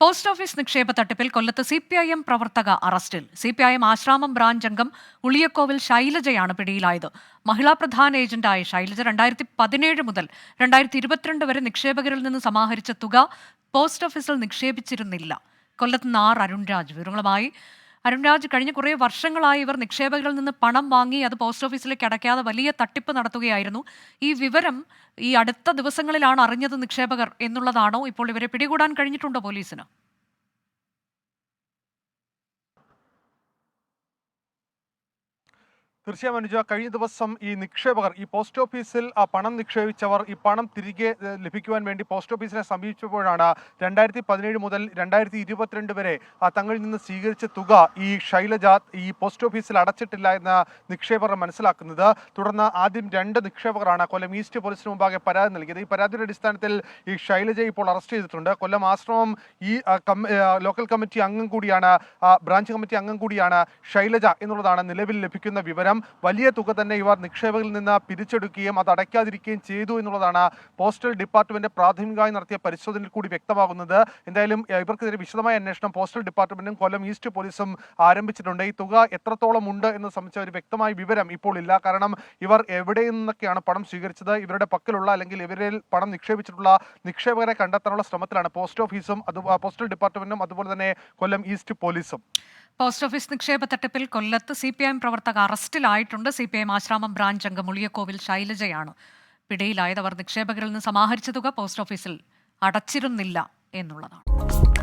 Post office നിക്ഷേപ തട്ടിപ്പിൽ കൊല്ലത്ത് CPIM പ്രവർത്തക അറസ്റ്റിൽ. CPIM ആശ്രാമം ബ്രാഞ്ച് അംഗം ഉളിയക്കോവിൽ ശൈലജയാണ് പിടിയിലായത്. മഹിളാ പ്രധാന ഏജന്റായ ശൈലജ 2017 മുതൽ 2022 വരെ നിക്ഷേപകരിൽ നിന്ന് സമാഹരിച്ച തുക പോസ്റ്റ് ഓഫീസിൽ നിക്ഷേപിച്ചിരുന്നില്ല. കൊല്ലത്ത് നിന്ന് അരുൺരാജ് വിവരങ്ങളുമായി. അരുൺരാജ്, കഴിഞ്ഞ കുറേ വർഷങ്ങളായി ഇവർ നിക്ഷേപകരിൽ നിന്ന് പണം വാങ്ങി അത് പോസ്റ്റ് ഓഫീസിലേക്ക് അടയ്ക്കാതെ വലിയ തട്ടിപ്പ് നടത്തുകയായിരുന്നു. ഈ വിവരം ഈ അടുത്ത ദിവസങ്ങളിലാണ് അറിഞ്ഞത് നിക്ഷേപകർ എന്നുള്ളതാണോ? ഇപ്പോൾ ഇവരെ പിടികൂടാൻ കഴിഞ്ഞിട്ടുണ്ടോ പോലീസിന്? തീർച്ചയായും അനുജ, കഴിഞ്ഞ ദിവസം ഈ നിക്ഷേപകർ, ഈ പോസ്റ്റ് ഓഫീസിൽ പണം നിക്ഷേപിച്ചവർ ഈ പണം തിരികെ ലഭിക്കുവാൻ വേണ്ടി പോസ്റ്റ് ഓഫീസിനെ സമീപിച്ചപ്പോഴാണ് 2017 മുതൽ 2022 വരെ തങ്ങളിൽ നിന്ന് സ്വീകരിച്ച തുക ഈ ശൈലജ ഈ പോസ്റ്റ് ഓഫീസിൽ അടച്ചിട്ടില്ല എന്ന് നിക്ഷേപകർ മനസ്സിലാക്കുന്നത്. തുടർന്ന് ആദ്യം 2 നിക്ഷേപകരാണ് കൊല്ലം ഈസ്റ്റ് പോലീസിന് മുമ്പാകെ പരാതി നൽകിയത്. ഈ പരാതിയുടെ അടിസ്ഥാനത്തിൽ ഈ ശൈലജ ഇപ്പോൾ അറസ്റ്റ് ചെയ്തിട്ടുണ്ട്. കൊല്ലം ആശ്രമം ഈ ലോക്കൽ കമ്മിറ്റി അംഗം കൂടിയാണ്, ബ്രാഞ്ച് കമ്മിറ്റി അംഗം കൂടിയാണ് ശൈലജ എന്നുള്ളതാണ് നിലവിൽ ലഭിക്കുന്ന വിവരം. വലിയ തുക തന്നെ ഇവർ നിക്ഷേപകരിൽ നിന്ന് പിരിച്ചെടുക്കുകയും അത് അടയ്ക്കാതിരിക്കുകയും ചെയ്തു എന്നുള്ളതാണ് പോസ്റ്റൽ ഡിപ്പാർട്ട്മെന്റ് പ്രാഥമികമായി നടത്തിയ പരിശോധനയിൽ കൂടി വ്യക്തമാകുന്നത്. എന്തായാലും ഇവർക്കെതിരെ വിശദമായ അന്വേഷണം പോസ്റ്റൽ ഡിപ്പാർട്ട്മെന്റും കൊല്ലം ഈസ്റ്റ് പോലീസും ആരംഭിച്ചിട്ടുണ്ട്. ഈ തുക എത്രത്തോളം ഉണ്ട് എന്ന് സംബന്ധിച്ച ഒരു വ്യക്തമായ വിവരം ഇപ്പോൾ ഇല്ല. കാരണം ഇവർ എവിടെ നിന്നൊക്കെയാണ് പണം സ്വീകരിച്ചത്, ഇവരുടെ പക്കലുള്ള അല്ലെങ്കിൽ ഇവരിൽ പണം നിക്ഷേപിച്ചിട്ടുള്ള നിക്ഷേപകരെ കണ്ടെത്താനുള്ള ശ്രമത്തിലാണ് പോസ്റ്റ് ഓഫീസും പോസ്റ്റൽ ഡിപ്പാർട്ട്മെന്റും അതുപോലെ തന്നെ കൊല്ലം ഈസ്റ്റ് പോലീസും. പോസ്റ്റ് ഓഫീസ് നിക്ഷേപ തട്ടിപ്പിൽ കൊല്ലത്ത് CPIM പ്രവർത്തക അറസ്റ്റിലായിട്ടുണ്ട്. CPIM ആശ്രാമം ബ്രാഞ്ച് അംഗം ഉളിയക്കോവിൽ ശൈലജയാണ് പിടിയിലായത്. അവർ നിക്ഷേപകരിൽ നിന്ന് സമാഹരിച്ച തുക പോസ്റ്റ് ഓഫീസിൽ അടച്ചിരുന്നില്ല എന്നുള്ളതാണ്.